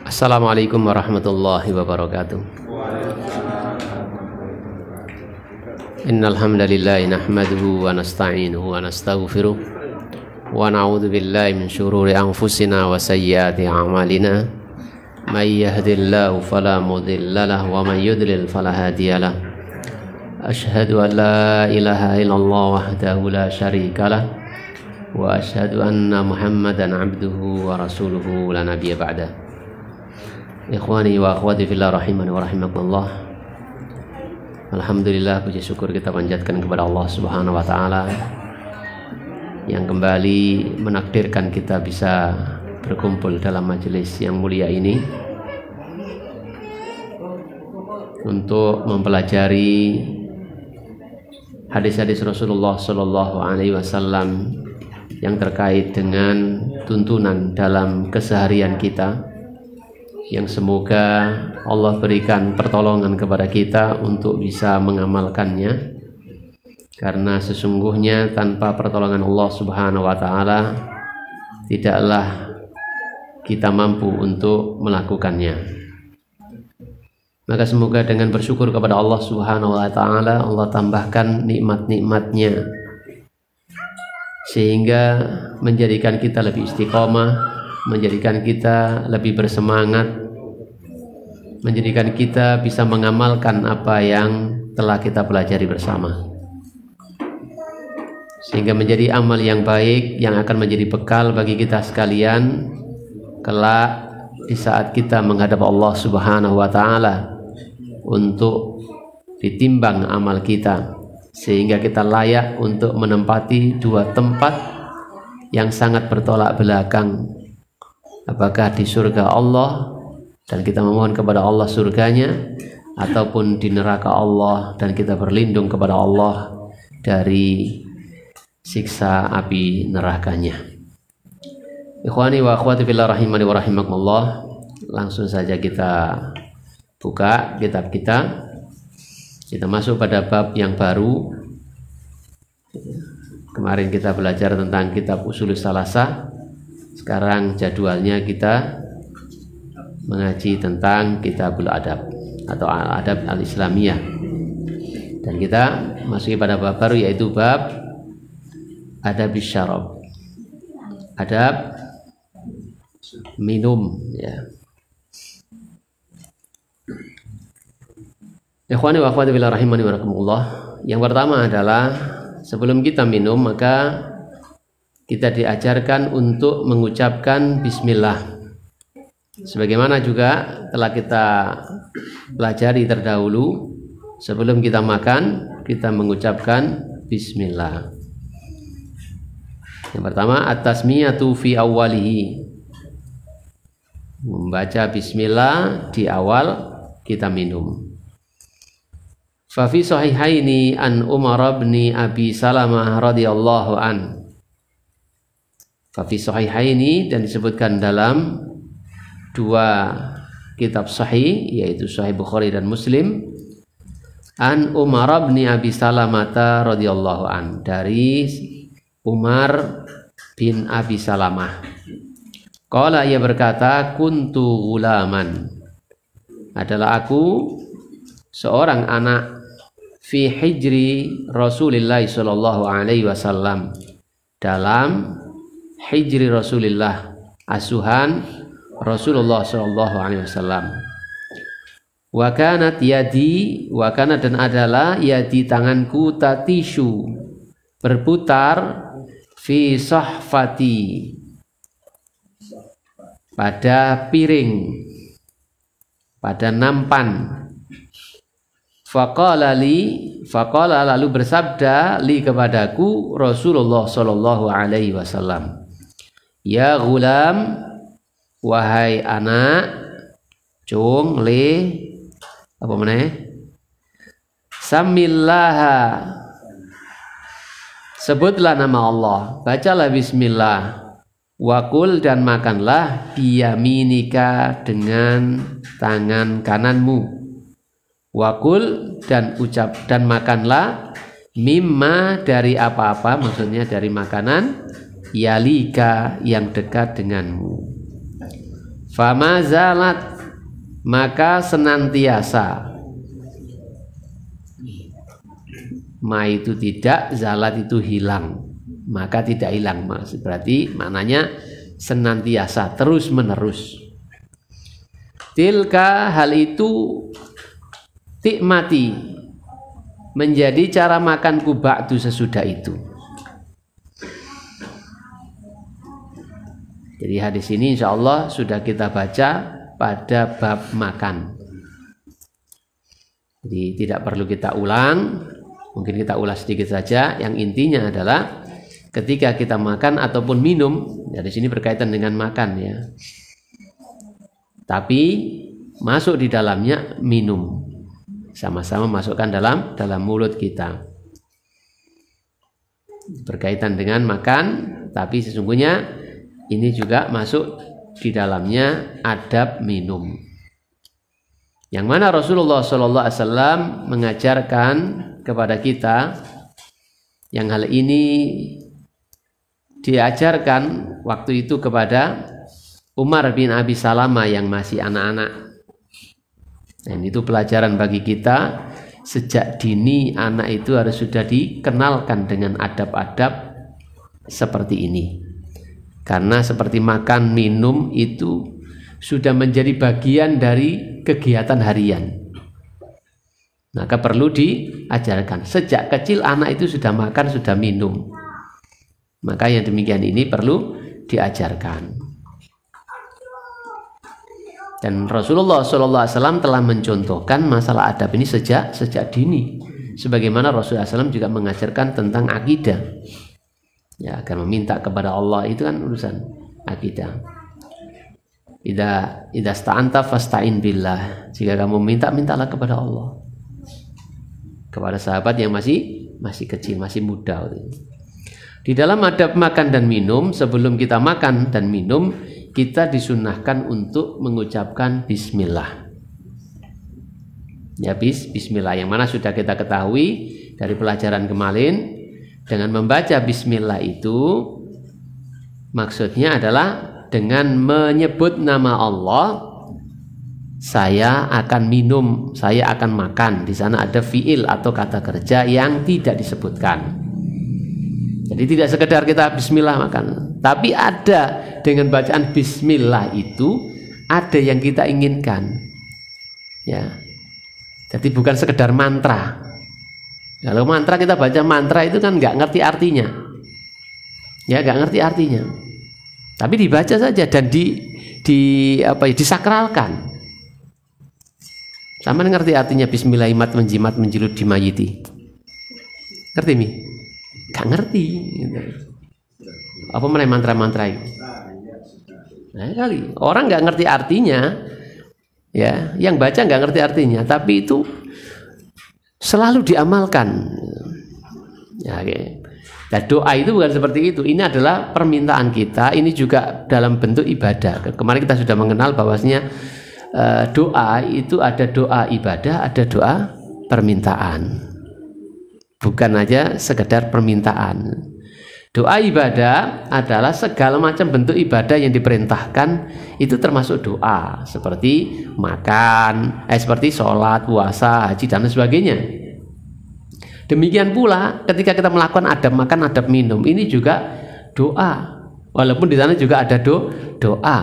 Assalamualaikum warahmatullahi wabarakatuh. Innal hamdalillah nahmaduhu wa nasta'inuhu wa nastaghfiruh wa na'udzu billahi min shururi anfusina wa sayyiati a'malina. May yahdihillahu fala mudilla lahu wa may yudlil fala hadiyalah. Asyhadu an la ilaha illallah wahdahu la syarika lah wa asyhadu anna Muhammadan abduhu wa rasuluhu la nabiyya ba'da. Ikhwani wa akhwati fillah rahimani wa rahimakumullah. Alhamdulillah, puji syukur kita panjatkan kepada Allah Subhanahu wa taala yang kembali menakdirkan kita bisa berkumpul dalam majelis yang mulia ini untuk mempelajari hadis-hadis Rasulullah sallallahu alaihi wasallam yang terkait dengan tuntunan dalam keseharian kita, yang semoga Allah berikan pertolongan kepada kita untuk bisa mengamalkannya, karena sesungguhnya tanpa pertolongan Allah Subhanahu wa taala tidaklah kita mampu untuk melakukannya. Maka semoga dengan bersyukur kepada Allah Subhanahu wa taala, Allah tambahkan nikmat-nikmatnya sehingga menjadikan kita lebih istiqomah, menjadikan kita lebih bersemangat, menjadikan kita bisa mengamalkan apa yang telah kita pelajari bersama, sehingga menjadi amal yang baik yang akan menjadi bekal bagi kita sekalian kelak di saat kita menghadap Allah Subhanahu wa taala untuk ditimbang amal kita, sehingga kita layak untuk menempati dua tempat yang sangat bertolak belakang, apakah di surga Allah dan kita memohon kepada Allah surganya, ataupun di neraka Allah dan kita berlindung kepada Allah dari siksa api nerakanya. Ikhwani wa akhwati fillah rahimani wa rahimakumullah, langsung saja kita buka kitab kita. Kita masuk pada bab yang baru. Kemarin kita belajar tentang kitab Ushulus Salasah. Sekarang jadwalnya kita mengaji tentang Kitabul Adab atau Adab Al-Islamiyah. Dan kita masuk pada bab baru, yaitu bab Adab Syarab. Adab minum, ya. Ikhwani wa akhwati fillah rahimani wa rahimakumullah. Yang pertama adalah sebelum kita minum maka kita diajarkan untuk mengucapkan bismillah. Sebagaimana juga telah kita pelajari terdahulu, sebelum kita makan kita mengucapkan bismillah. Yang pertama, at-tasmiyatu fi awwalihi, membaca bismillah di awal kita minum. Fa fi sahihaini an Umar bin Abi Salamah radhiyallahu an. Fa fi sahihaini, dan disebutkan dalam dua kitab sahih, yaitu Sahih Bukhari dan Muslim, an Umar bin Abi Salamah radhiyallahu an, dari Umar bin Abi Salamah. Qala, ia berkata, kuntu gulaman, adalah aku seorang anak, fi hijri Rasulillah sallallahu alaihi wasallam, dalam hijri Rasulillah, asuhan Rasulullah sallallahu alaihi wasallam. Wa kanat yadi, wa kanat, dan adalah, yadi tanganku, tatishu, berputar, fi sahfati, pada piring, pada nampan. Faqala li, faqala, lalu bersabda, li, kepadaku, Rasulullah sallallahu alaihi wasallam, ya gulam, wahai anak, cung, le, apa meneh, samillaha, sebutlah nama Allah, bacalah bismillah, wakul, dan makanlah, biyaminika, dengan tangan kananmu, wakul, dan ucap, dan makanlah, mimma, dari apa-apa, maksudnya dari makanan, yalika, yang dekat denganmu. Fama zalat, maka senantiasa. Ma itu tidak, zalat itu hilang, maka tidak hilang. Berarti maknanya senantiasa, terus menerus. Tilka, hal itu, tikmati, menjadi cara makanku ba'du sesudah itu. Jadi hadis ini insya Allah sudah kita baca pada bab makan. Jadi tidak perlu kita ulang. Mungkin kita ulas sedikit saja. Yang intinya adalah ketika kita makan ataupun minum, ya di sini berkaitan dengan makan ya. Tapi masuk di dalamnya minum. Sama-sama masukkan dalam mulut kita. Berkaitan dengan makan, tapi sesungguhnya ini juga masuk di dalamnya adab minum. Yang mana Rasulullah SAW mengajarkan kepada kita yang hal ini diajarkan waktu itu kepada Umar bin Abi Salamah yang masih anak-anak. Dan itu pelajaran bagi kita, sejak dini anak itu harus sudah dikenalkan dengan adab-adab seperti ini. Karena seperti makan, minum itu sudah menjadi bagian dari kegiatan harian. Maka perlu diajarkan. Sejak kecil anak itu sudah makan, sudah minum. Maka yang demikian ini perlu diajarkan. Dan Rasulullah SAW telah mencontohkan masalah adab ini sejak dini. Sebagaimana Rasulullah SAW juga mengajarkan tentang akidah. Ya, agar meminta kepada Allah itu kan urusan akidah. Idza sta'anta fasta'in billah. Jika kamu mintalah kepada Allah. Kepada sahabat yang masih kecil, masih muda. Di dalam adab makan dan minum, sebelum kita makan dan minum, kita disunnahkan untuk mengucapkan bismillah. Ya, bismillah yang mana sudah kita ketahui dari pelajaran kemarin. Dengan membaca bismillah itu maksudnya adalah dengan menyebut nama Allah, saya akan minum, saya akan makan. Di sana ada fiil atau kata kerja yang tidak disebutkan. Jadi tidak sekedar kita bismillah makan, tapi ada dengan bacaan bismillah itu ada yang kita inginkan. Ya. Jadi bukan sekedar mantra. Kalau mantra kita baca mantra itu kan nggak ngerti artinya, ya nggak ngerti artinya. Tapi dibaca saja dan disakralkan. Sama ngerti artinya bismillahimat menjimat menjilut dimayiti. Ngerti mi? Nggak ngerti. Gitu. Apa mana mantra-mantra itu? Nah, kali orang nggak ngerti artinya, ya yang baca nggak ngerti artinya, tapi itu selalu diamalkan. Ya, okay. Nah, doa itu bukan seperti itu. Ini adalah permintaan kita. Ini juga dalam bentuk ibadah. Kemarin kita sudah mengenal bahwasanya doa itu ada doa ibadah, ada doa permintaan. Bukan aja sekedar permintaan. Doa ibadah adalah segala macam bentuk ibadah yang diperintahkan itu termasuk doa, seperti makan, seperti sholat, puasa, haji dan sebagainya. Demikian pula ketika kita melakukan adab makan, adab minum, ini juga doa. Walaupun di sana juga ada doa,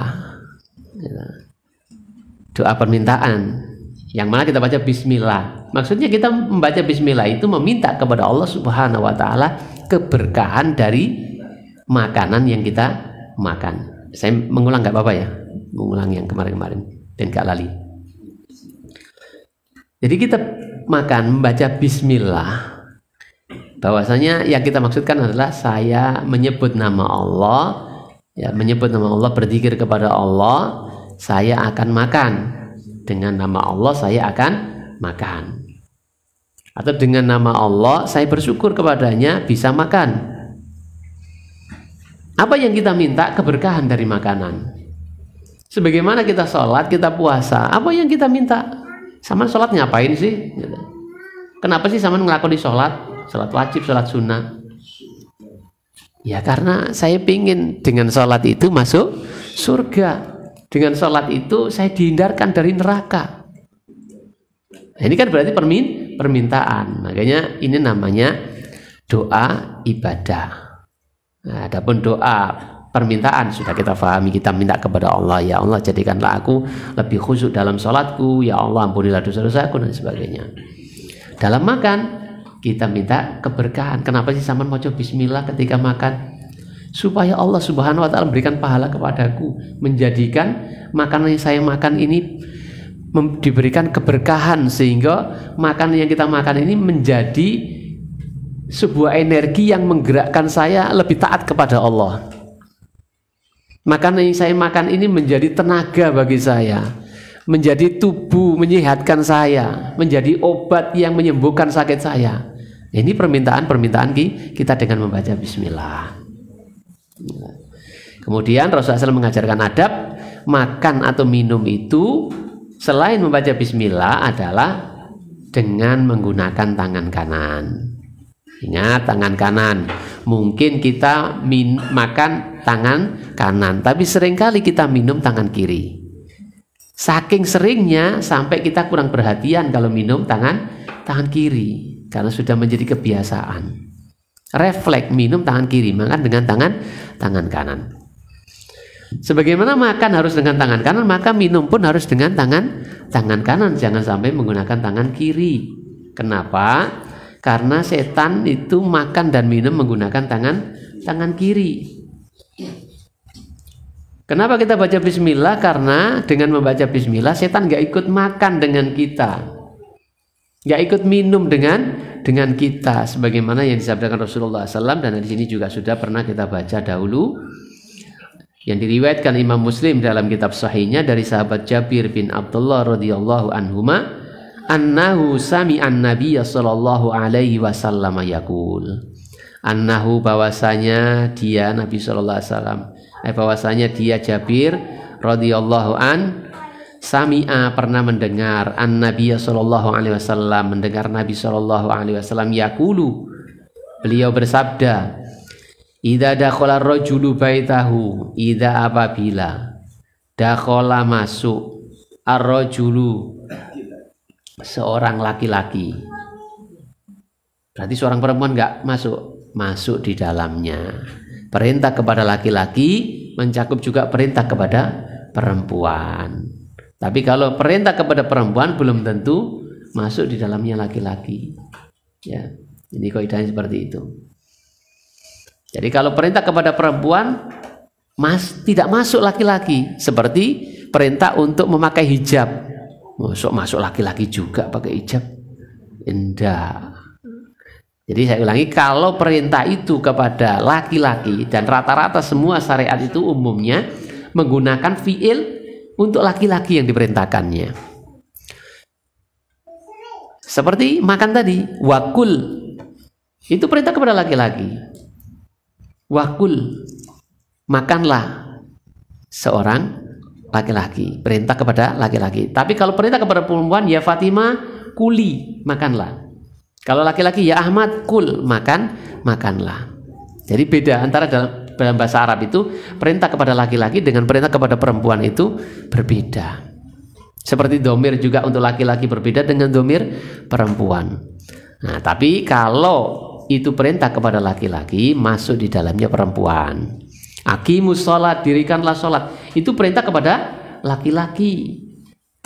doa permintaan, yang mana kita baca bismillah. Maksudnya kita membaca bismillah itu meminta kepada Allah Subhanahu wa Ta'ala keberkahan dari makanan yang kita makan. Saya mengulang nggak apa-apa ya, mengulang yang kemarin-kemarin dan gak lali. Jadi kita makan membaca bismillah, bahwasanya yang kita maksudkan adalah saya menyebut nama Allah, ya, menyebut nama Allah, berzikir kepada Allah, saya akan makan. Dengan nama Allah saya akan makan. Atau dengan nama Allah saya bersyukur kepadanya bisa makan. Apa yang kita minta? Keberkahan dari makanan. Sebagaimana kita sholat, kita puasa, apa yang kita minta? Sama sholat ngapain sih? Kenapa sih sama ngelakoni sholat? Sholat wajib, sholat sunnah. Ya karena saya pingin dengan sholat itu masuk surga. Dengan sholat itu saya dihindarkan dari neraka. Nah, ini kan berarti permintaan. Makanya ini namanya doa ibadah. Nah, adapun doa permintaan sudah kita pahami, kita minta kepada Allah, ya Allah jadikanlah aku lebih khusyuk dalam sholatku, ya Allah ampunilah dosa-dosaku dan sebagainya. Dalam makan kita minta keberkahan. Kenapa sih sama mau coba bismillah ketika makan? Supaya Allah Subhanahu wa ta'ala memberikan pahala kepadaku, menjadikan makanan yang saya makan ini diberikan keberkahan, sehingga makanan yang kita makan ini menjadi sebuah energi yang menggerakkan saya lebih taat kepada Allah. Makanan yang saya makan ini menjadi tenaga bagi saya, menjadi tubuh menyehatkan saya, menjadi obat yang menyembuhkan sakit saya. Ini permintaan kita dengan membaca bismillah. Kemudian Rasulullah SAW mengajarkan adab makan atau minum itu selain membaca bismillah adalah dengan menggunakan tangan kanan. Ingat, tangan kanan. Mungkin kita makan tangan kanan, tapi seringkali kita minum tangan kiri. Saking seringnya sampai kita kurang perhatian kalau minum tangan kiri, karena sudah menjadi kebiasaan. Refleks minum tangan kiri, makan dengan tangan kanan. Sebagaimana makan harus dengan tangan kanan, maka minum pun harus dengan tangan kanan. Jangan sampai menggunakan tangan kiri. Kenapa? Karena setan itu makan dan minum menggunakan tangan kiri. Kenapa kita baca bismillah? Karena dengan membaca bismillah setan gak ikut makan dengan kita, gak ikut minum dengan kita, sebagaimana yang disabdakan Rasulullah SAW, dan di sini juga sudah pernah kita baca dahulu, yang diriwayatkan Imam Muslim dalam kitab sahihnya dari sahabat Jabir bin Abdullah radhiyallahu anhuma, annahu sami'an nabiyya sallallahu alaihi wasallam yaqul, annahu bahwasanya dia Nabi sallallahu alaihi wasallam, bahwasanya dia Jabir radhiyallahu an sami'a pernah mendengar an-nabiyya sallallahu alaihi wasallam, mendengar Nabi sallallahu alaihi wasallam yaqulu, beliau bersabda, idza dakhala ar-rajulu baitahu, idza apabila dakhala masuk ar-rajulu seorang laki-laki, berarti seorang perempuan enggak masuk di dalamnya. Perintah kepada laki-laki mencakup juga perintah kepada perempuan. Tapi kalau perintah kepada perempuan belum tentu masuk di dalamnya laki-laki. Ya, ini kaidahnya seperti itu. Jadi kalau perintah kepada perempuan tidak masuk laki-laki, seperti perintah untuk memakai hijab. Masuk laki-laki juga pakai hijab? Enggak. Jadi saya ulangi, kalau perintah itu kepada laki-laki, dan rata-rata semua syariat itu umumnya menggunakan fiil untuk laki-laki yang diperintahkannya. Seperti makan tadi, wakul, itu perintah kepada laki-laki. Wakul, makanlah seorang laki-laki, perintah kepada laki-laki. Tapi kalau perintah kepada perempuan, ya Fatimah, kuli, makanlah. Kalau laki-laki, ya Ahmad, kul, makanlah. Jadi beda antara dalam bahasa Arab itu perintah kepada laki-laki dengan perintah kepada perempuan itu berbeda. Seperti domir juga untuk laki-laki berbeda dengan domir perempuan. Nah, tapi kalau itu perintah kepada laki-laki, masuk di dalamnya perempuan. Aqimus sholat, dirikanlah sholat, itu perintah kepada laki-laki.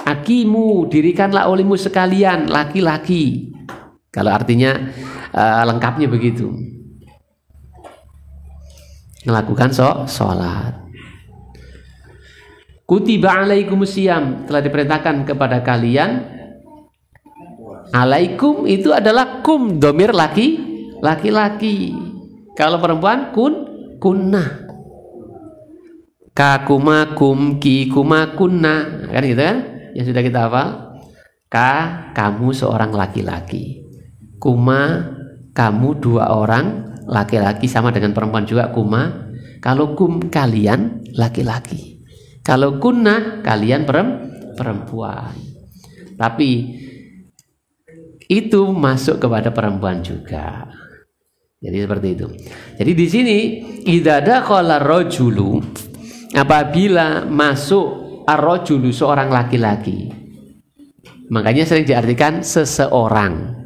Aqimu, dirikanlah olehmu sekalian, laki-laki. Kalau artinya lengkapnya begitu. Melakukan sholat. Kutiba alaikumusiyam, telah diperintahkan kepada kalian. Alaikum itu adalah kum, domir laki-laki. Kalau perempuan kunnah. Kakuma kum, ki kuma kunna, kan gitu kan? Yang sudah kita hafal. Kamu seorang laki-laki. Kuma, kamu dua orang laki-laki, sama dengan perempuan juga kuma. Kalau kum, kalian laki-laki. Kalau kunna, kalian perempuan. Tapi itu masuk kepada perempuan juga. Jadi seperti itu. Jadi di sini idza dakhala rajulu, apabila masuk ar-rajulu seorang laki-laki. Makanya sering diartikan seseorang.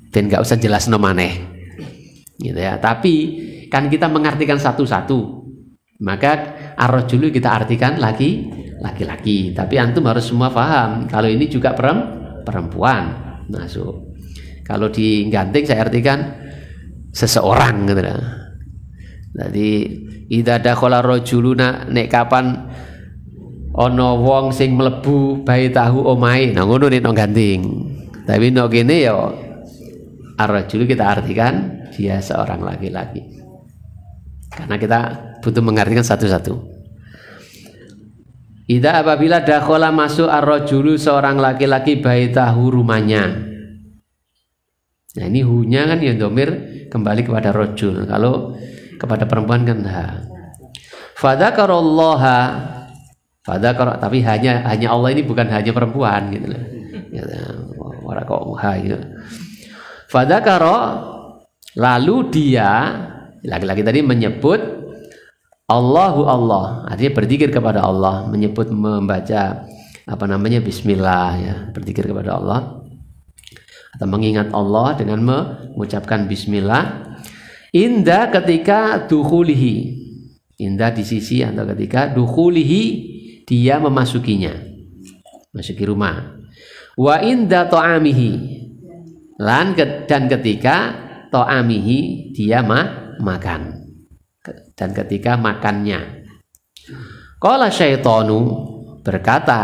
Dan nggak usah jelas nomaneh. Gitu ya. Tapi kan kita mengartikan satu-satu. Maka ar-rajulu kita artikan laki-laki. Tapi antum harus semua paham kalau ini juga perempuan masuk. Kalau diganting saya artikan seseorang gitu lah. Jadi idza dakhala rajuluna nek kapan ana wong sing mlebu baitahu omahe. Nah ngono nek ganting. Tapi nek kene ya ar-rajulu kita artikan dia seorang laki-laki. Karena kita butuh mengartikan satu-satu. Idza apabila dakhala masuk ar-rajulu seorang laki-laki baitahu rumahnya. Nah ini hunya kan ya domir kembali kepada rajul. Kalau kepada perempuan kan ha. Fadzakarallaha. Fadzakara tapi hanya Allah ini bukan hanya perempuan gitu loh. Ya, ora kok ha gitu. Fadzakara lalu dia laki-laki tadi menyebut Allahu Allah. Artinya berzikir kepada Allah, menyebut membaca apa namanya bismillah ya, berzikir kepada Allah. Atau mengingat Allah dengan mengucapkan bismillah indah ketika dukhulihi, indah di sisi atau ketika dukhulihi dia memasukinya, masuki rumah, wa indah ta'amihi dan ketika ta'amihi dia makan, dan ketika makannya. Qala syaitanu berkata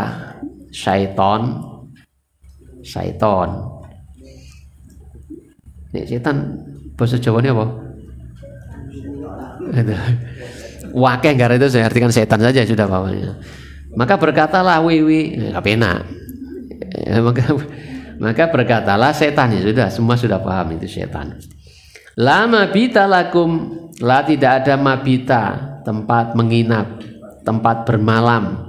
syaiton setan bahasa Jawanya apa? Wakeh gara itu saya artikan setan saja sudah bawahnya. Maka berkatalah nggak pena. Maka berkatalah setan ya sudah semua sudah paham itu setan. La mabita lakum, la tidak ada mabita tempat menginap, tempat bermalam.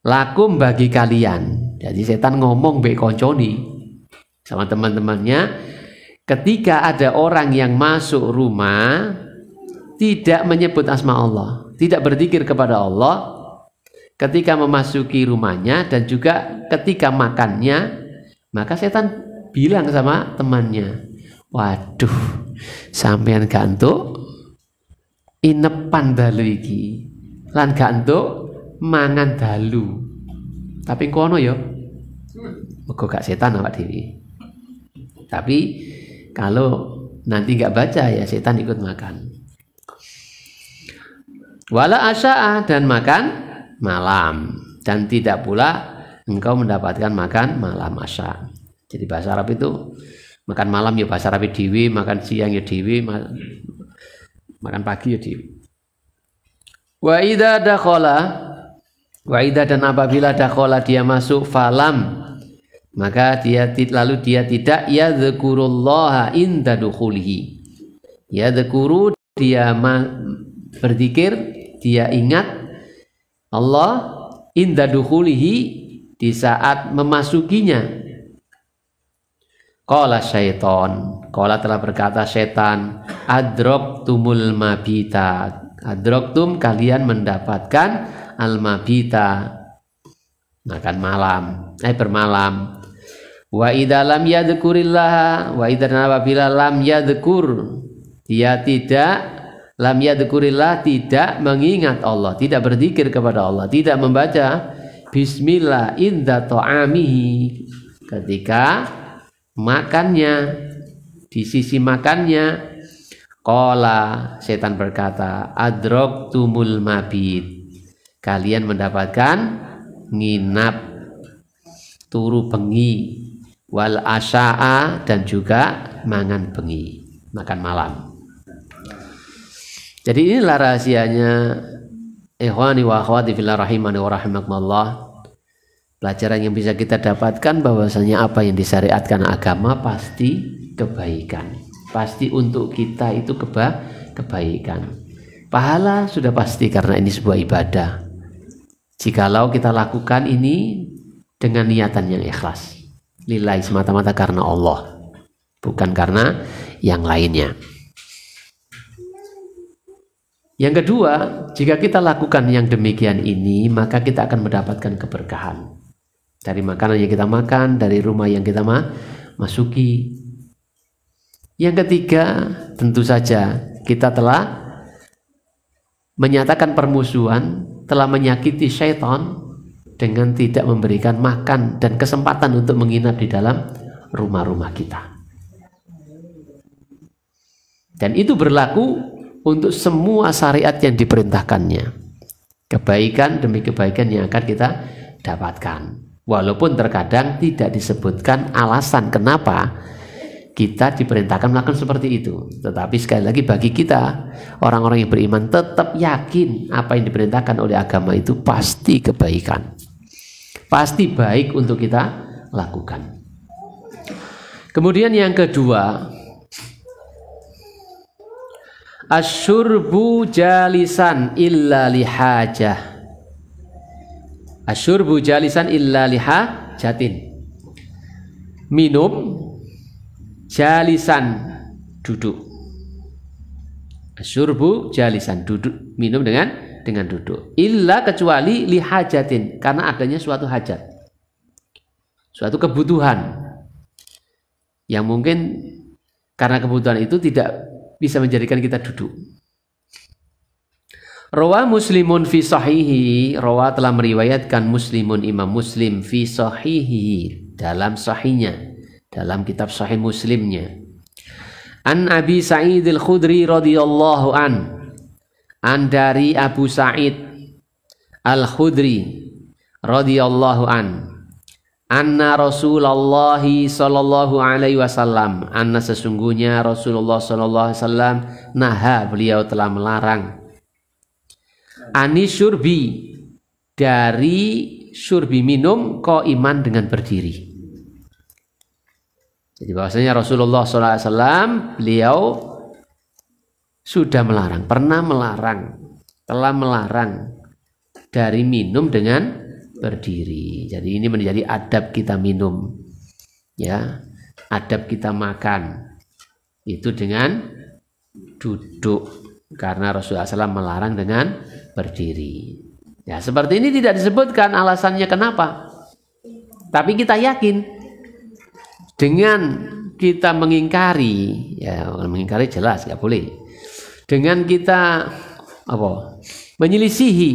Lakum bagi kalian. Jadi setan ngomong be konconi sama teman-temannya. Ketika ada orang yang masuk rumah tidak menyebut asma Allah, tidak berzikir kepada Allah ketika memasuki rumahnya dan juga ketika makannya, maka setan bilang sama temannya, waduh sampean gantuk inepan dalu iki lan gantuk mangan dalu tapi kono ya mergo gak setan awak dhewe. Tapi kalau nanti nggak baca ya setan ikut makan. Wala asya'a dan makan malam, dan tidak pula engkau mendapatkan makan malam asya. Jadi bahasa Arab itu makan malam ya bahasa Arab dewi, makan siang ya dewi, makan pagi ya dewi. Wa idza dakhala, wa idza dan apabila dakhala dia masuk falam, maka dia tidak yadhkurullaha inda dukhulihi. Yadhkuru dia berzikir, dia ingat Allah inda dukhulihi di saat memasukinya. Qala syaiton, qala telah berkata setan, adraktumul mabita. Adraktum kalian mendapatkan al mabita, makan malam, bermalam. Wa idza lam yadhkurillah, wa idza apabila lam yadhkur dia tidak, lam yadhkurillah tidak mengingat Allah, tidak berzikir kepada Allah, tidak membaca bismillah inda ta'amihi ketika makannya, di sisi makannya. Qala setan berkata adraktumul mabit, kalian mendapatkan nginap turu bengi, wal asya'a dan juga mangan bengi, makan malam. Jadi inilah rahasianya ikhwani wa akhwati fillah rahimani wa rahimakumullah. Pelajaran yang bisa kita dapatkan bahwasanya apa yang disyariatkan agama pasti kebaikan, pasti untuk kita itu kebaikan. Pahala sudah pasti karena ini sebuah ibadah. Jikalau kita lakukan ini dengan niatan yang ikhlas, lillahi semata-mata karena Allah, bukan karena yang lainnya. Yang kedua, jika kita lakukan yang demikian ini, maka kita akan mendapatkan keberkahan dari makanan yang kita makan, dari rumah yang kita masuki. Yang ketiga, tentu saja kita telah menyatakan permusuhan, telah menyakiti syaitan dengan tidak memberikan makan dan kesempatan untuk menginap di dalam rumah-rumah kita. Dan itu berlaku untuk semua syariat yang diperintahkannya. Kebaikan demi kebaikan yang akan kita dapatkan. Walaupun terkadang tidak disebutkan alasan kenapa kita diperintahkan melakukan seperti itu. Tetapi sekali lagi bagi kita, orang-orang yang beriman tetap yakin apa yang diperintahkan oleh agama itu pasti kebaikan. Pasti baik untuk kita lakukan. Kemudian yang kedua, asyurbu jalisan illa lihajah. Asyurbu jalisan illa lihajatin. Minum jalisan, duduk. Asyurbu jalisan, duduk, minum dengan duduk. Illa, kecuali lihajatin, karena adanya suatu hajat, suatu kebutuhan yang mungkin karena kebutuhan itu tidak bisa menjadikan kita duduk. Rawa Muslimun fi sahihi, rawa telah meriwayatkan Muslimun, Imam Muslim, fi sahihi, dalam sahihnya, dalam kitab Sahih Muslimnya. An Abi Sa'id al-Khudri radhiyallahu an dari Abu Sa'id al-Khudri radhiyallahu anna Rasulullah sallallahu alaihi wasallam, anna sesungguhnya Rasulullah sallallahu alaihi wasallam, naha, beliau telah melarang, anisyurbi, dari syurbi minum, qaiman, dengan berdiri. Jadi bahwasanya Rasulullah SAW beliau sudah melarang, pernah melarang, telah melarang dari minum dengan berdiri. Jadi ini menjadi adab kita minum, ya, adab kita makan itu dengan duduk, karena Rasulullah SAW melarang dengan berdiri. Ya, seperti ini tidak disebutkan alasannya kenapa, tapi kita yakin dengan kita mengingkari, ya, mengingkari jelas nggak boleh. Dengan kita menyelisihi,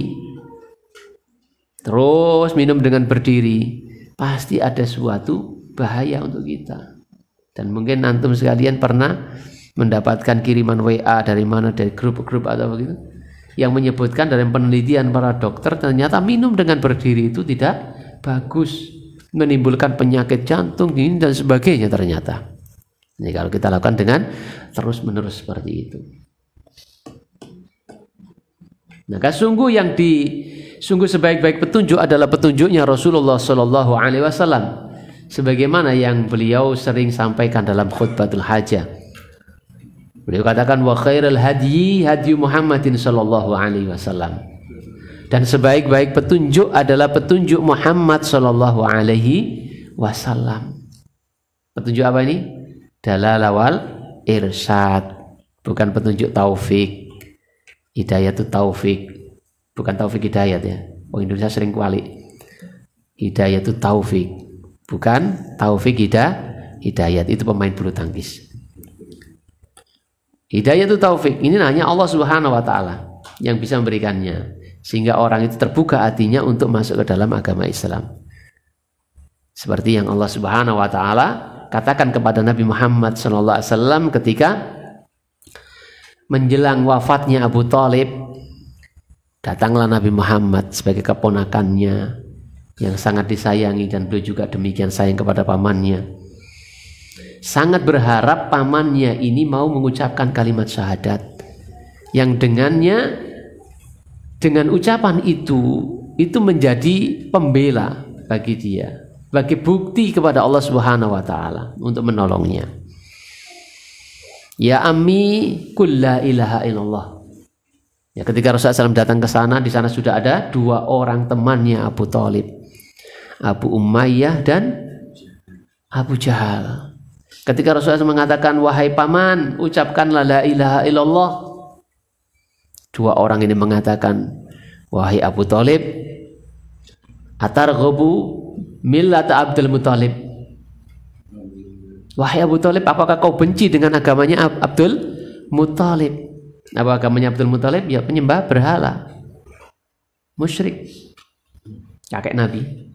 terus minum dengan berdiri, pasti ada suatu bahaya untuk kita. Dan mungkin antum sekalian pernah mendapatkan kiriman WA dari mana, dari grup-grup atau begitu, yang menyebutkan dari penelitian para dokter, ternyata minum dengan berdiri itu tidak bagus, menimbulkan penyakit jantung ini dan sebagainya ternyata. Ini kalau kita lakukan dengan terus-menerus seperti itu. Maka sungguh sebaik-baik petunjuk adalah petunjuknya Rasulullah Shallallahu Alaihi Wasallam, sebagaimana yang beliau sering sampaikan dalam khutbatul hajah. Beliau katakan, wa khairul hadyi hadyu Muhammadin Shallallahu Alaihi Wasallam. Dan sebaik-baik petunjuk adalah petunjuk Muhammad Sallallahu Alaihi Wasallam. Petunjuk apa ini? Dalalah wal irsyad, bukan petunjuk taufik. Hidayah itu taufik, bukan taufik hidayat, ya. Orang Indonesia sering kuali. Hidayah itu taufik, bukan taufik hidayat. Itu pemain bulu tangkis. Hidayah itu taufik. Ini hanya Allah Subhanahu Wa Taala yang bisa memberikannya, sehingga orang itu terbuka hatinya untuk masuk ke dalam agama Islam. Seperti yang Allah Subhanahu wa taala katakan kepada Nabi Muhammad SAW ketika menjelang wafatnya Abu Thalib, datanglah Nabi Muhammad sebagai keponakannya yang sangat disayangi, dan beliau juga demikian sayang kepada pamannya. Sangat berharap pamannya ini mau mengucapkan kalimat syahadat, yang dengannya, dengan ucapan itu menjadi pembela bagi dia, bagi bukti kepada Allah Subhanahu wa taala untuk menolongnya. Ya ammi qul la ilaha illallah. Ya, ketika Rasulullah SAW datang ke sana, di sana sudah ada dua orang temannya Abu Thalib, Abu Umayyah dan Abu Jahal. Ketika Rasulullah SAW mengatakan, wahai paman, ucapkanlah la ilaha illallah, Dua orang ini mengatakan, wahai Abu Thalib, atarghabu millata Abdul Muthalib. Wahai Abu Thalib, apakah kau benci dengan agamanya Abdul Muthalib? Apa agamanya Abdul Muthalib? Ya penyembah berhala, musyrik, kakek Nabi.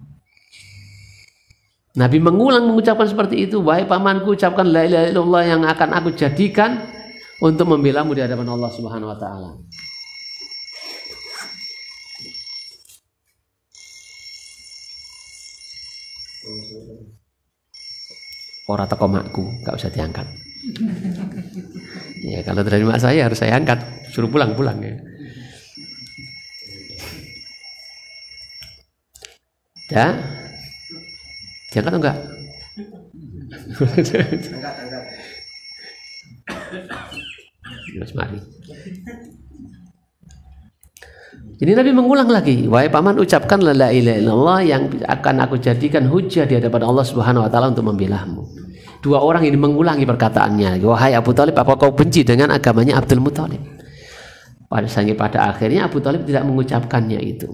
Nabi mengulang mengucapkan seperti itu. Wahai pamanku, ucapkan la ilaha illallah yang akan aku jadikan untuk membelamu di hadapan Allah Subhanahu wa taala. Ora teko makku, gak usah diangkat. Ya kalau dari mak saya harus saya angkat, suruh pulang-pulang ya. Ya, diangkat atau enggak? Mas mari. Jadi Nabi mengulang lagi, wahai paman, ucapkan la ilaha illallah yang akan aku jadikan hujah di hadapan Allah Subhanahu wa taala untuk membelahmu. Dua orang ini mengulangi perkataannya, wahai Abu Thalib, apa kau benci dengan agamanya Abdul Muthalib? Pada akhirnya Abu Thalib tidak mengucapkannya itu.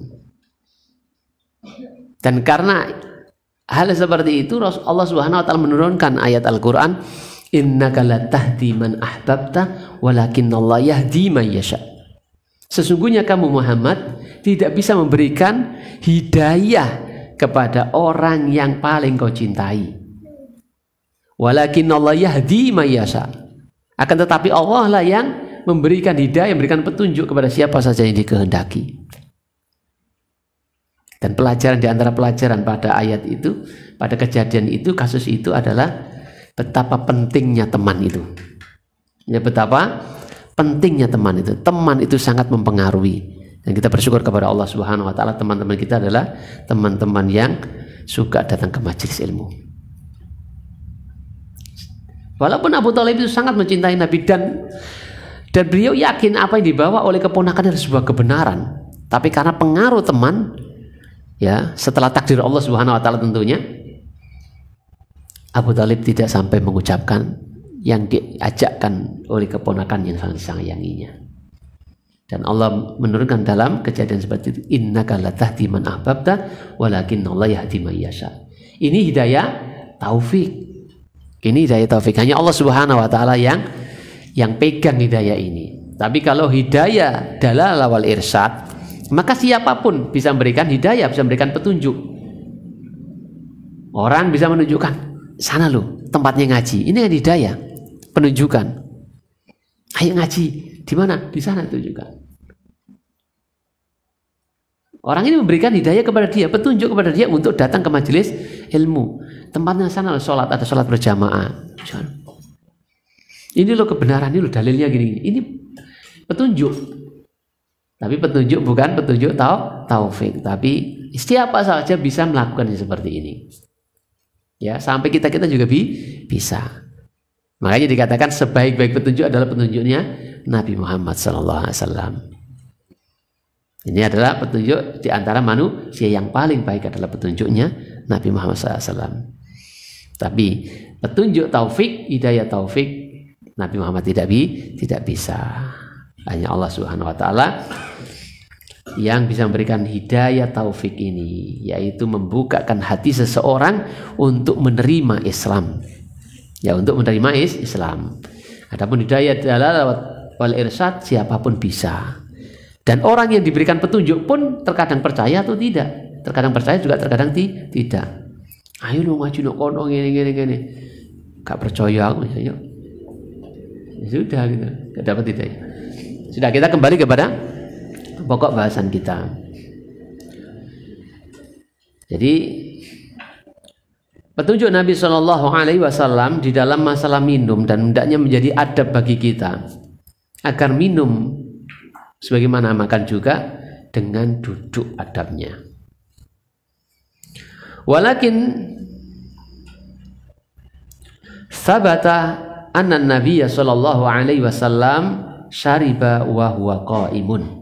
Dan karena hal seperti itu Allah Subhanahu wa taala menurunkan ayat Al-Qur'an, innaka latahdi man ahbabta walakinnallaha yahdi man yasha. Sesungguhnya kamu Muhammad tidak bisa memberikan hidayah kepada orang yang paling kau cintai. Walakinnallaha yahdi man yasha. Akan tetapi Allah lah yang memberikan hidayah, memberikan petunjuk kepada siapa saja yang dikehendaki. Dan pelajaran di antara pelajaran pada ayat itu, pada kejadian itu, kasus itu adalah betapa pentingnya teman itu. Ya, betapa pentingnya teman itu. Teman itu sangat mempengaruhi. Dan kita bersyukur kepada Allah Subhanahu wa taala, teman-teman kita adalah teman-teman yang suka datang ke majelis ilmu. Walaupun Abu Thalib itu sangat mencintai Nabi dan beliau yakin apa yang dibawa oleh keponakannya adalah sebuah kebenaran. Tapi karena pengaruh teman, ya, setelah takdir Allah Subhanahu wa taala tentunya, Abu Thalib tidak sampai mengucapkan yang diajakkan oleh keponakan yang sangat disayanginya. Dan Allah menurunkan dalam kejadian seperti itu, innaka latahdi man ahbabta walakinnallaha yahdi man yasha. Ini hidayah taufik. Ini hidayah taufik. Hanya Allah Subhanahu wa taala yang pegang hidayah ini. Tapi kalau hidayah dalalah wal irsyad, maka siapapun bisa memberikan hidayah, bisa memberikan petunjuk. Orang bisa menunjukkan, sana loh tempatnya ngaji. Ini yang hidayah, penunjukan. Ayo ngaji, di mana? Di sana tunjukkan. Orang ini memberikan hidayah kepada dia, petunjuk kepada dia untuk datang ke majelis ilmu. Tempatnya sana loh, sholat, ada sholat berjamaah. Ini loh kebenaran, ini loh dalilnya gini. Ini petunjuk. Tapi petunjuk bukan petunjuk taufik, tapi siapa saja bisa melakukan seperti ini. Ya, sampai kita juga bisa. Makanya dikatakan sebaik-baik petunjuk adalah petunjuknya Nabi Muhammad SAW. Ini adalah petunjuk di antara manusia yang paling baik adalah petunjuknya Nabi Muhammad SAW. Tapi petunjuk taufik, hidayah taufik, Nabi Muhammad tidak bisa. Hanya Allah Subhanahu wa taala yang bisa memberikan hidayah taufik ini, yaitu membukakan hati seseorang untuk menerima Islam. Ya, untuk menerima Islam. Adapun hidayah dalalah wal irsyad, siapapun bisa. Dan orang yang diberikan petunjuk pun terkadang percaya atau tidak. Terkadang percaya juga terkadang tidak. Ayo lu ngaji no kono gini. Gak percaya aku, ya. Ya sudah gitu. Gak dapat hidayah. Sudah, kita kembali kepada pokok bahasan kita. Jadi petunjuk Nabi Shallallahu Alaihi Wasallam di dalam masalah minum dan hendaknya menjadi adab bagi kita agar minum sebagaimana makan juga dengan duduk adabnya. Walakin sabata anna Nabiya Shallallahu Alaihi Wasallam syariba wa huwa qaimun.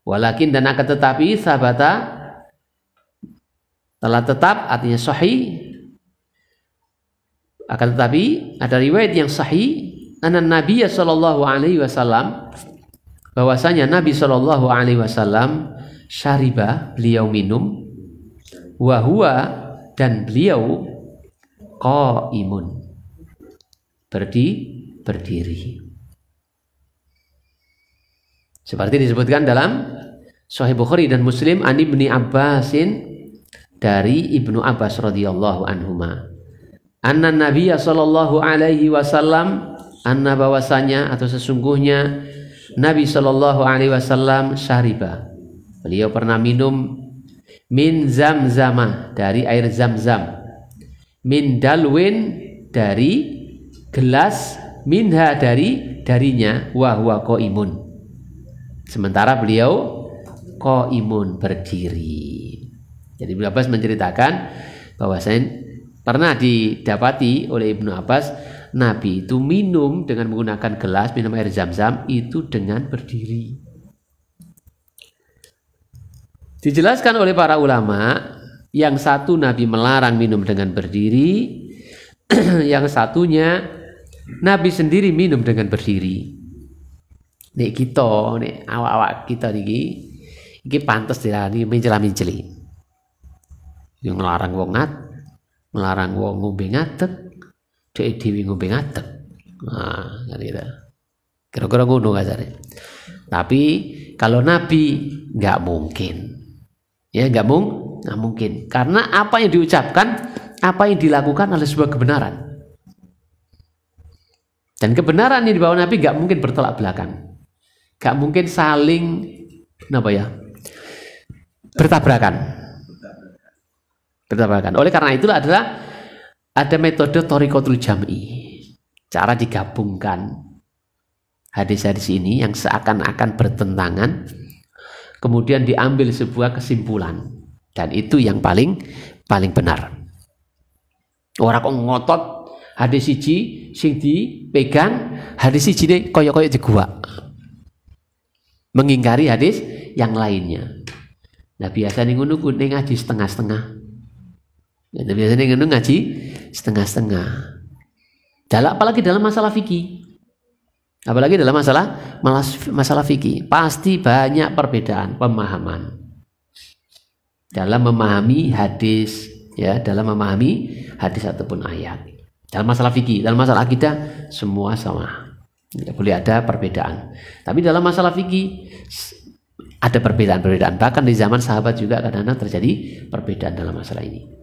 Walakin, dan akan tetapi, sabata telah tetap, artinya sahih. Akan tetapi ada riwayat yang sahih, anna Nabiya Shallallahu Alaihi Wasallam, bahwasanya Nabi Shallallahu Alaihi Wasallam syariba, beliau minum, wahwa, dan beliau qaimun, berdiri. Seperti disebutkan dalam Sahih Bukhari dan Muslim an Ibni Abbasin, dari Ibnu Abbas radhiyallahu anhuma, anna Nabiya sallallahu alaihi wasallam, anna bahwasanya atau sesungguhnya Nabi sallallahu alaihi wasallam syariba, beliau pernah minum, min zamzamah, dari air zam-zam, min dalwin, dari gelas, minha, darinya, wa huwa qaimun, sementara beliau qaimun, berdiri. Jadi Ibnu Abbas menceritakan bahwasanya pernah didapati oleh Ibnu Abbas, Nabi itu minum dengan menggunakan gelas, minum air zam-zam itu dengan berdiri. Dijelaskan oleh para ulama, yang satu Nabi melarang minum dengan berdiri, yang satunya Nabi sendiri minum dengan berdiri. Nek kita, nek awak-awak kita iki pantes dirani mencela-menceli. Yang melarang wong melarang wong ngombe ngadeg, dhek dhewe ngombe ngadeg. Nah, kan gitu. Kira-kira ngono kasare. Tapi kalau Nabi nggak mungkin. Ya, nggak mungkin. Karena apa yang diucapkan, apa yang dilakukan adalah sebuah kebenaran. Dan kebenaran yang dibawa Nabi nggak mungkin bertolak belakang. Nggak mungkin saling bertabrakan. Oleh karena itulah ada metode thariqatul jam'i, cara digabungkan hadis-hadis ini yang seakan-akan bertentangan, kemudian diambil sebuah kesimpulan, dan itu yang paling benar. Orang kok ngotot hadis siji sing dipegang, hadis siji ne koyo-koyo diguak, mengingkari hadis yang lainnya. Nah biasanya ngono kuwi ngaji setengah-setengah. Ya, biasanya ngono ngaji setengah-setengah. Apalagi dalam masalah fikih. Apalagi dalam masalah fikih, pasti banyak perbedaan pemahaman dalam memahami hadis, ya, dalam memahami hadis ataupun ayat. Dalam masalah fikih, dalam masalah akidah semua sama. Tidak boleh ada perbedaan. Tapi dalam masalah fikih ada perbedaan-perbedaan. Bahkan di zaman sahabat juga kadang-kadang terjadi perbedaan dalam masalah ini.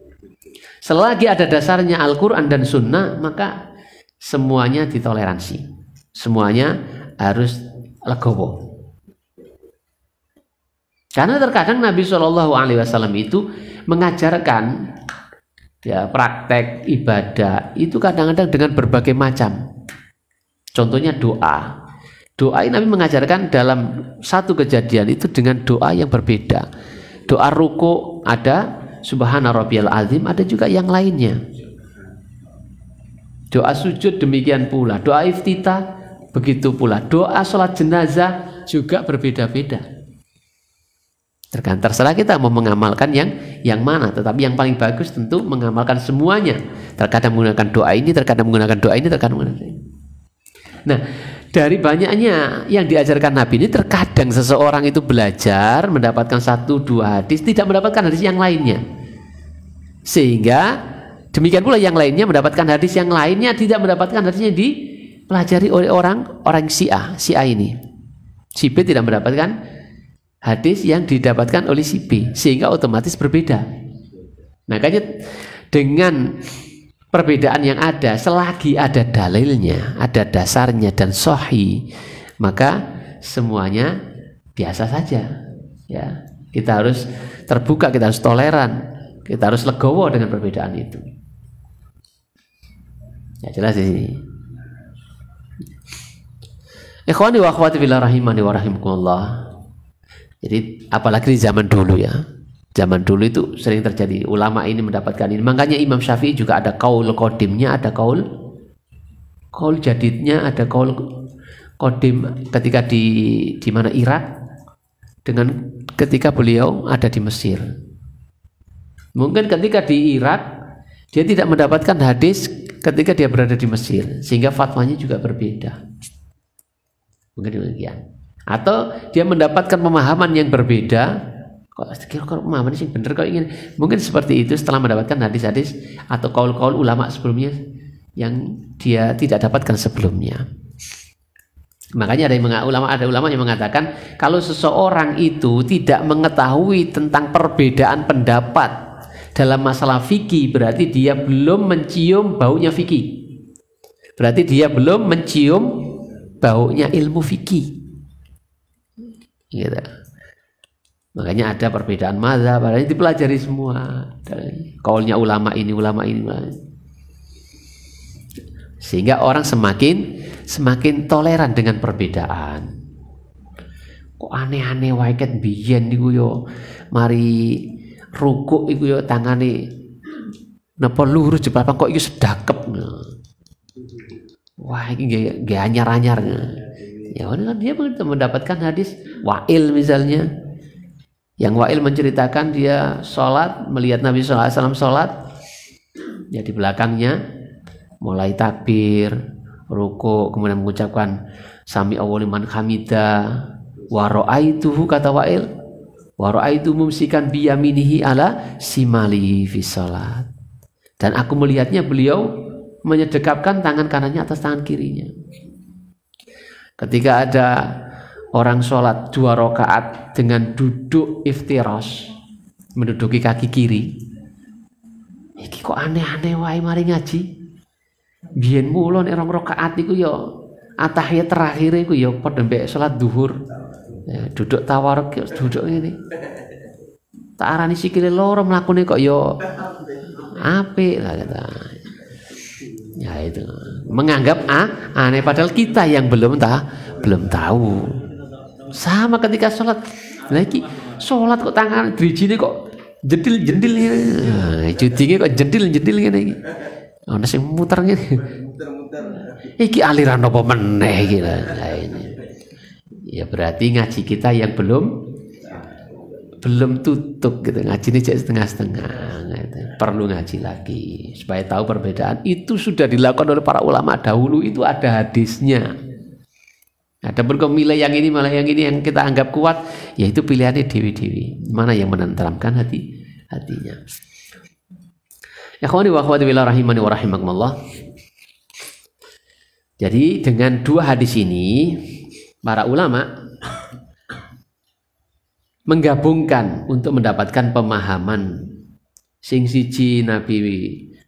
Selagi ada dasarnya Al-Quran dan Sunnah, maka semuanya ditoleransi. Semuanya harus legowo. Karena terkadang Nabi SAW itu mengajarkan, ya, praktek ibadah itu kadang-kadang dengan berbagai macam. Contohnya doa. Doa ini Nabi mengajarkan dalam satu kejadian itu dengan doa yang berbeda. Doa ruku ada Subhana Rabbiyal Azim, ada juga yang lainnya. Doa sujud demikian pula. Doa iftitah begitu pula. Doa sholat jenazah juga berbeda-beda. Terserah kita mau mengamalkan yang mana. Tetapi yang paling bagus tentu mengamalkan semuanya. Terkadang menggunakan doa ini, terkadang menggunakan doa ini, terkadang menggunakan doa ini. Nah, dari banyaknya yang diajarkan Nabi ini, terkadang seseorang itu belajar mendapatkan 1-2 hadis, tidak mendapatkan hadis yang lainnya. Sehingga demikian pula yang lainnya mendapatkan hadis yang lainnya, tidak mendapatkan hadis yang dipelajari oleh orang Syiah ini. Si B tidak mendapatkan hadis yang didapatkan oleh si B, sehingga otomatis berbeda. Makanya dengan perbedaan yang ada, selagi ada dalilnya, ada dasarnya dan sahih, maka semuanya biasa saja. Ya, kita harus terbuka, kita harus toleran, kita harus legowo dengan perbedaan itu. Ya, jelas di sini. Ikhwani wa akhwati fillah rahimani wa rahimakumullah. Jadi apalagi di zaman dulu, ya. Zaman dulu itu sering terjadi ulama ini mendapatkan ini. Makanya Imam Syafi'i juga ada qaul qadimnya, ada qaul jadidnya, ada qaul qadim ketika di mana Irak dengan ketika beliau ada di Mesir. Mungkin ketika di Irak dia tidak mendapatkan hadis ketika dia berada di Mesir, sehingga fatwanya juga berbeda. Mungkin demikian. Atau dia mendapatkan pemahaman yang berbeda. Kok pemahaman ini benar kok ingin. Mungkin seperti itu setelah mendapatkan hadis-hadis atau kaul-kaul ulama sebelumnya yang dia tidak dapatkan sebelumnya. Makanya ada ulama yang mengatakan kalau seseorang itu tidak mengetahui tentang perbedaan pendapat dalam masalah fikih, berarti dia belum mencium baunya fikih. Berarti dia belum mencium baunya ilmu fikih. Gitu. Makanya ada perbedaan mazhab, padahal dipelajari semua. Kaulnya ulama ini. Sehingga orang semakin toleran dengan perbedaan. Kok aneh-aneh wae ket biyen niku yo mari rukuk iku yo tangane napa lurus jebul kok iki sedakep. Wah, iki nggih anyar-anyar. Ya kan dia mendapatkan hadis Wa'il misalnya. Yang Wa'il menceritakan dia sholat, melihat Nabi SAW sholat, ya di belakangnya mulai takbir, ruku, kemudian mengucapkan Sami Allahu liman hamidah, wa ra'aituhu, kata Wa'il, wa ra'aitu mumsikan biyaminihi ala simali fi sholat. Dan aku melihatnya beliau menyedekapkan tangan kanannya atas tangan kirinya. Ketika ada orang sholat 2 rakaat dengan duduk iftiras, menduduki kaki kiri, iki kok aneh-aneh wae mari ngaji. Biyen mula nek 2 rakaat iku ya atahiyat terakhir iku ya padha mbek sholat duhur. Ya, duduk tawaruk duduk ngene. Tak arani sikile loro mlakune kok ya apik lah kata. Ya itu menganggap aneh padahal kita yang belum tahu. Sama ketika sholat, lagi sholat kok tangan drijine kok jedil-jedil ngene. Nah, judine kok jedil-jedil ngene iki. Ana sing muter ngene. Muter-muter. Iki aliran apa meneh iki lah ini. Ya berarti ngaji kita yang belum tutup gitu. Ngajine cek setengah-setengah gitu. Perlu ngaji lagi supaya tahu perbedaan. Itu sudah dilakukan oleh para ulama dahulu, itu ada hadisnya. Ada berkomilai yang ini malah yang ini yang kita anggap kuat, yaitu pilihannya dewi-dewi. Mana yang menenteramkan hatinya. Ikhwani wa akhwati billah rahimani wa rahimakumullah. Jadi dengan 2 hadis ini para ulama menggabungkan untuk mendapatkan pemahaman. Sing siji Nabi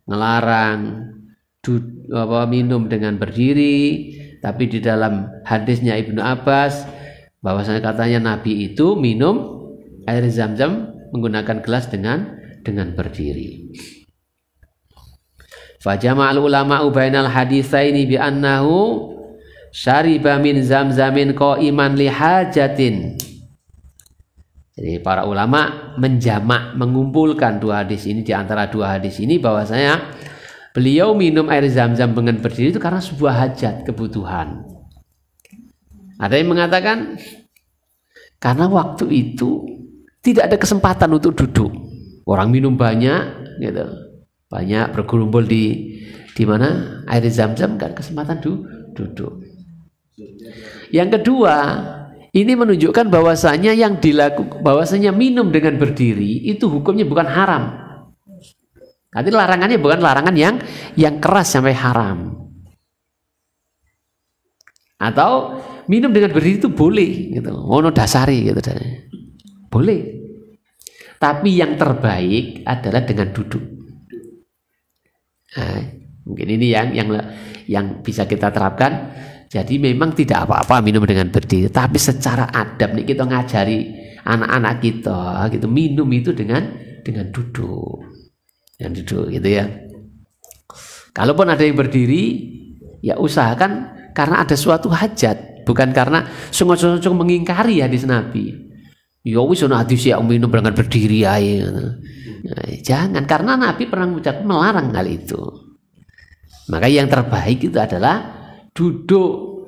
ngelarang minum dengan berdiri, tapi di dalam hadisnya Ibnu Abbas bahwasanya katanya Nabi itu minum air Zam-Zam menggunakan gelas dengan berdiri. Fajama'al ulama'u bainal haditsaini bi annahu syariba min zamzamin qa'iman li hajatin. Jadi para ulama mengumpulkan 2 hadis ini, di antara 2 hadis ini bahwasanya beliau minum air Zam-Zam dengan berdiri itu karena sebuah hajat, kebutuhan. Ada yang mengatakan karena waktu itu tidak ada kesempatan untuk duduk. Orang minum banyak gitu. Banyak bergerumpul di mana air Zam-Zam, kan kesempatan duduk. Yang kedua, ini menunjukkan bahwasanya bahwasanya minum dengan berdiri itu hukumnya bukan haram. Nanti larangannya bukan larangan yang keras sampai haram. Atau minum dengan berdiri itu boleh gitu. Ngono dasari gitu. Boleh. Tapi yang terbaik adalah dengan duduk. Nah, mungkin ini yang bisa kita terapkan. Jadi memang tidak apa-apa minum dengan berdiri, tapi secara adab nih kita ngajari anak-anak kita gitu minum itu dengan duduk. Yang duduk gitu ya. Kalaupun ada yang berdiri, ya usahakan karena ada suatu hajat, bukan karena sungguh-sungguh mengingkari hadis Nabi. Ya wis ana hadis ya minum dengan berdiri ae. Nah, jangan, karena Nabi pernah melarang hal itu. Maka yang terbaik itu adalah duduk.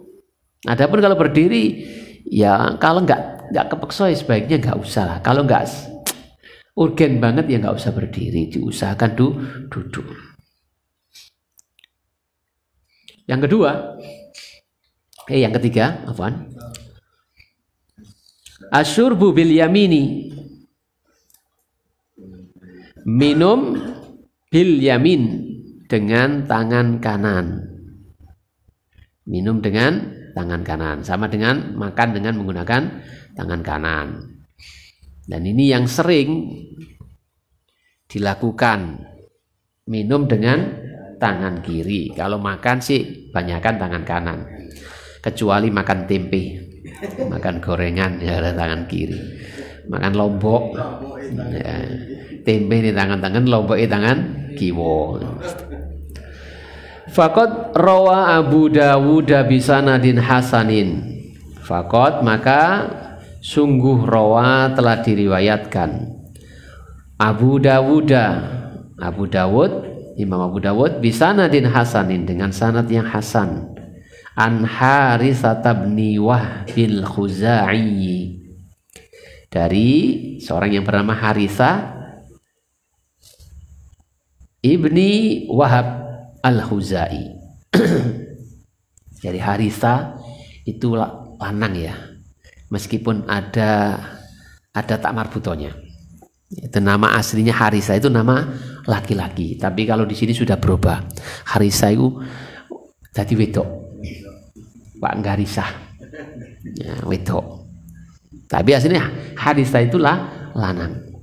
Adapun kalau berdiri, ya kalau nggak kepeksa ya sebaiknya nggak usah lah. Kalau nggak urgen banget ya nggak usah berdiri, diusahakan duduk. Yang ketiga, afwan. Asyurbu bil yamini. Minum bil yamin, dengan tangan kanan. Minum dengan tangan kanan, sama dengan makan dengan menggunakan tangan kanan. Dan ini yang sering dilakukan, minum dengan tangan kiri. Kalau makan sih banyakkan tangan kanan, kecuali makan tempe, makan gorengan ya tangan kiri. Makan lombok ya, tempe di tangan lombok di tangan kiwa. Faqad rawa Abu Dawud bisanadin hasanin. Faqad, maka sungguh rawa telah diriwayatkan Abu Dawud, Imam Abu Dawud bisanadin hasanin, dengan sanad yang hasan, an Haritsah bin Wahbil Khuzai, dari seorang yang bernama Haritsah ibni Wahab Al-Khuzai. Jadi Haritsah itu lanang ya, meskipun ada tak marbutonya. Itu nama aslinya Haritsah, itu nama laki-laki, tapi kalau di sini sudah berubah. Haritsah itu jadi wedok, Pak Garisah ya, wedok. Tapi aslinya Haritsah itulah lanang.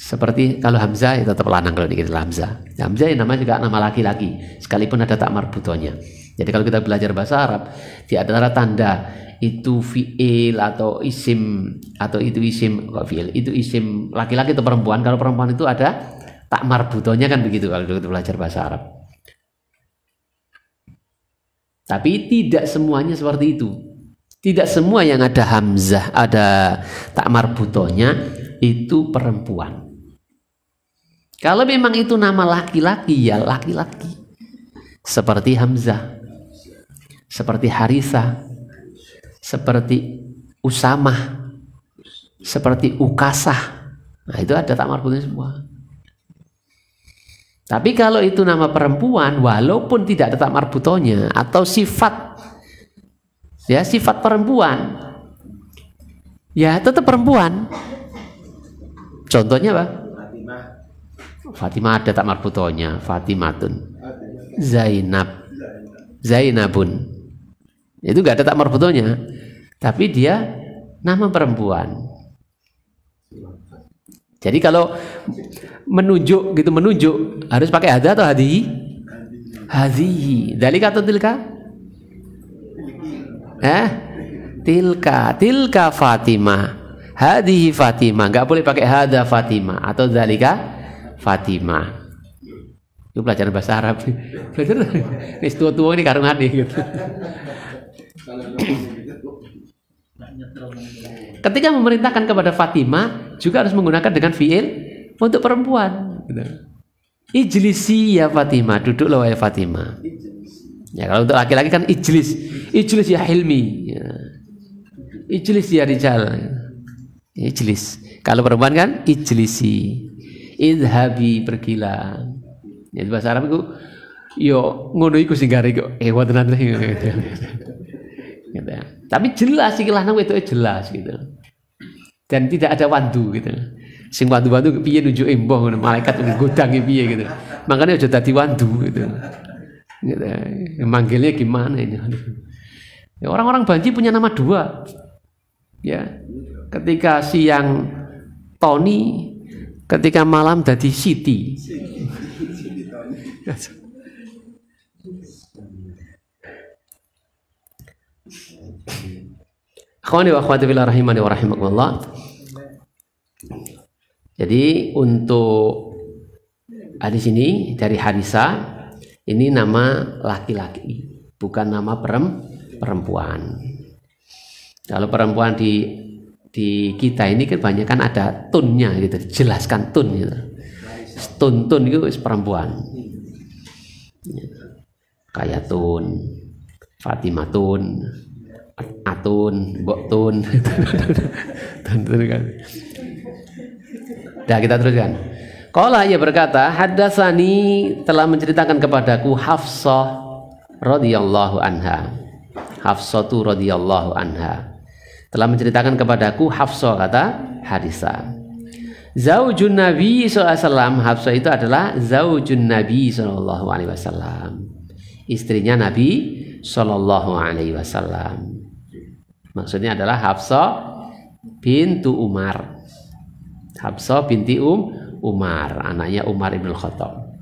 Seperti kalau Hamzah ya tetap lanang kalau dikira Hamzah. Hamzah ya namanya juga nama laki-laki, sekalipun ada tak marbutonya. Jadi kalau kita belajar bahasa Arab, di antara tanda itu fi'il atau isim, atau itu isim, fi'il itu isim laki-laki atau perempuan. Kalau perempuan itu ada tak marbutonya, kan begitu kalau kita belajar bahasa Arab. Tapi tidak semuanya seperti itu. Tidak semua yang ada hamzah, ada tak marbutonya itu perempuan. Kalau memang itu nama laki-laki, ya laki-laki. Seperti Hamzah, seperti Haritsah, seperti Usamah, seperti Ukasah. Nah, itu ada tak marbutnya semua. Tapi kalau itu nama perempuan, walaupun tidak ada tak marbutonya atau sifat, ya sifat perempuan, ya tetap perempuan. Contohnya apa? Fatimah ada tak marbutonya, Fatimatun. Zainabun, itu gak ada tak marbutonya, tapi dia nama perempuan. Jadi kalau menunjuk gitu, menunjuk harus pakai hadza atau hadhihi? Hadhihi. Dalika atau tilka? Tilka Fatimah, hadhihi Fatimah. Nggak boleh pakai hadza Fatimah atau dalika Fatimah. Itu pelajaran bahasa Arab. Belajar wis tua-tua ini karungan nih gitu. Ketika memerintahkan kepada Fatimah juga harus menggunakan dengan fiil untuk perempuan. Ijlisi ya Fatimah, duduklah wahai Fatimah. Ya kalau untuk laki-laki kan ijlis ya Hilmi. Ya. Ijlis ya Rijal. Ijlis. Kalau perempuan kan ijlisi. Idhabi, pergilah. Jadi bahasa Arab itu yo ngono iku sing gare kok wonten gitu. Tapi jelas iki lanang wedok jelas gitu. Dan tidak ada wandu gitu. Sing wandu-wandu piye nunjuke mbah ngono, malaikat nggodangi piye gitu. Makanya aja dadi wandu gitu. Gitu. Manggilnya gimana ini? Ya, orang-orang Banji punya nama dua. Ya. Ketika siang Tony, ketika malam dadi Siti. Akhwani wa akhwati fillah rahimani wa rahimakumullah. Jadi untuk di sini dari Haritsah ini nama laki-laki, bukan nama perempuan. Kalau perempuan di kita ini kebanyakan ada tunnya gitu, jelaskan tun gitu. Tun itu perempuan. Kayak tun, Fatimatun, Atun, Boktun. Dah kita teruskan. Qala, ia berkata, haddatsani, telah menceritakan kepadaku Hafsah radhiyallahu anha. Hafsatu radhiyallahu anha. telah menceritakan kepadaku Hafsah, kata Hadisah. Zaujun Nabi SAW, Hafsah itu adalah zaujun Nabi SAW, istrinya Nabi SAW. Maksudnya adalah Hafsah bintu Umar. Hafsah binti Umar, anaknya Umar ibn Khattab.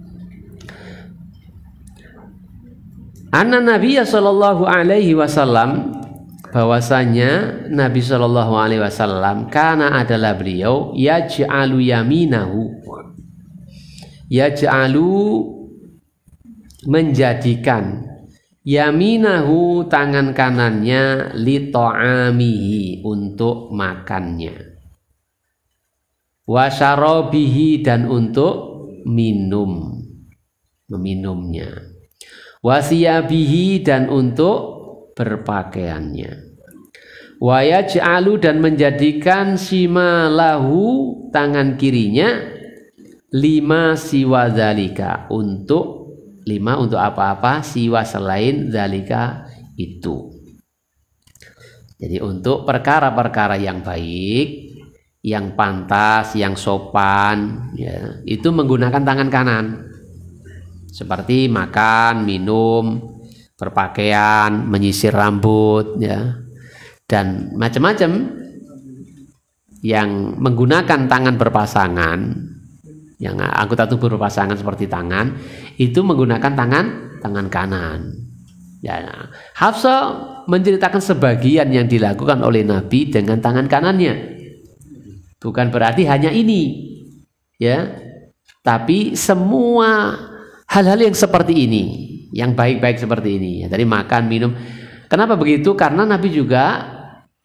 Anna Nabi sallallahu alaihi wasallam, bahwasanya Nabi sallallahu alaihi wasallam karena adalah beliau yaj'alu menjadikan yaminahu tangan kanannya li ta'amihi untuk makannya, wa syarabihi dan untuk meminumnya, wa siyabihi dan untuk berpakaiannya, wa yaj'alu dan menjadikan shimalahu tangan kirinya lima siwa zalika untuk apa-apa siwa selain zalika itu. Jadi untuk perkara-perkara yang baik, yang pantas, yang sopan, ya, itu menggunakan tangan kanan. Seperti makan, minum, berpakaian, menyisir rambut, ya, dan macam-macam yang menggunakan tangan berpasangan, yang anggota tubuh berpasangan seperti tangan, itu menggunakan tangan kanan. Ya, Hafsah menceritakan sebagian yang dilakukan oleh Nabi dengan tangan kanannya. Bukan berarti hanya ini, ya, tapi semua hal-hal yang seperti ini, yang baik-baik seperti ini, ya, dari makan, minum. Kenapa begitu? Karena Nabi juga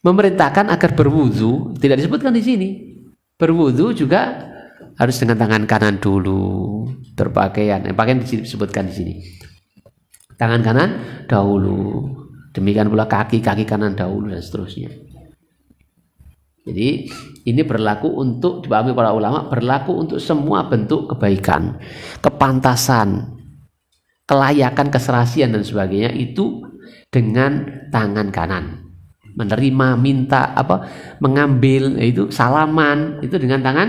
memerintahkan agar berwudu, tidak disebutkan di sini. Berwudu juga harus dengan tangan kanan dulu, berpakaian. Pakaian disebutkan di sini. Tangan kanan dahulu, demikian pula kaki kanan dahulu dan seterusnya. Jadi ini berlaku untuk, dipahami para ulama, berlaku untuk semua bentuk kebaikan, kepantasan, kelayakan, keserasian dan sebagainya itu dengan tangan kanan. Menerima, minta, mengambil, itu salaman itu dengan tangan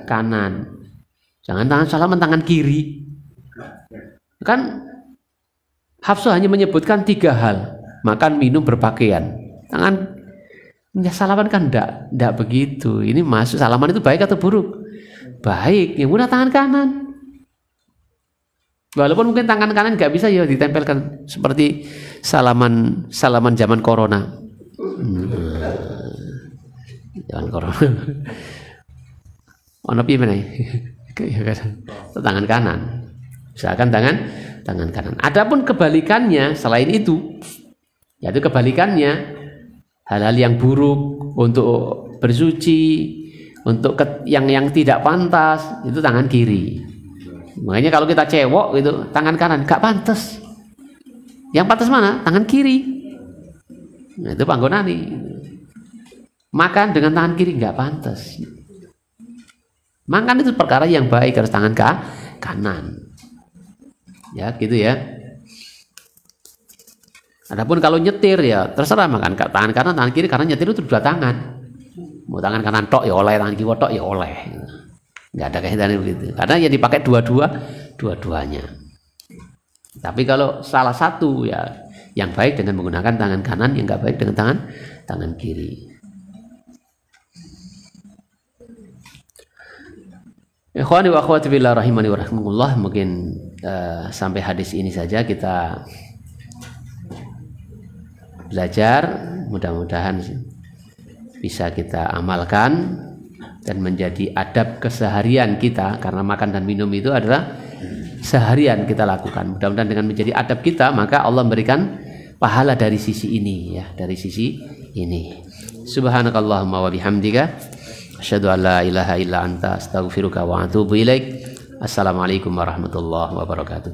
kanan. Jangan tangan salaman tangan kiri. Kan Hafsah hanya menyebutkan 3 hal: makan, minum, berpakaian. Tangan salaman kan enggak begitu. Ini masuk salaman itu baik atau buruk? Baik, yang guna tangan kanan. Walaupun mungkin tangan kanan nggak bisa ya ditempelkan seperti salaman zaman corona. Zaman corona. Ono piye meneh? Tangan kanan. Misalkan tangan kanan. Adapun kebalikannya selain itu, yaitu kebalikannya hal-hal yang buruk, untuk bersuci, untuk yang tidak pantas, itu tangan kiri. Makanya kalau kita cewek itu tangan kanan gak pantas. Yang pantas mana? Tangan kiri. Nah, itu panggonane. Makan dengan tangan kiri gak pantas. Makan itu perkara yang baik, harus tangan kanan. Ya, gitu ya. Adapun kalau nyetir ya terserah, makan tangan kanan, tangan kiri, karena nyetir itu 2 tangan. Mau tangan kanan tok ya oleh, tangan kiri tok ya oleh. Nggak ada kaitannya begitu. Karena yang dipakai dua-duanya. Tapi kalau salah satu ya yang baik dengan menggunakan tangan kanan, yang nggak baik dengan tangan kiri. Ikhwani wa akhwati billah rahimani wa rahimakumullah, mungkin sampai hadis ini saja kita belajar, mudah-mudahan bisa kita amalkan dan menjadi adab keseharian kita, karena makan dan minum itu adalah seharian kita lakukan. Mudah-mudahan dengan menjadi adab kita, maka Allah memberikan pahala dari sisi ini, ya, dari sisi ini. Subhanakallahumma wa bihamdika asyhadu an la ilaha illa anta astaghfiruka wa atubu ilaik. Assalamualaikum warahmatullahi wabarakatuh.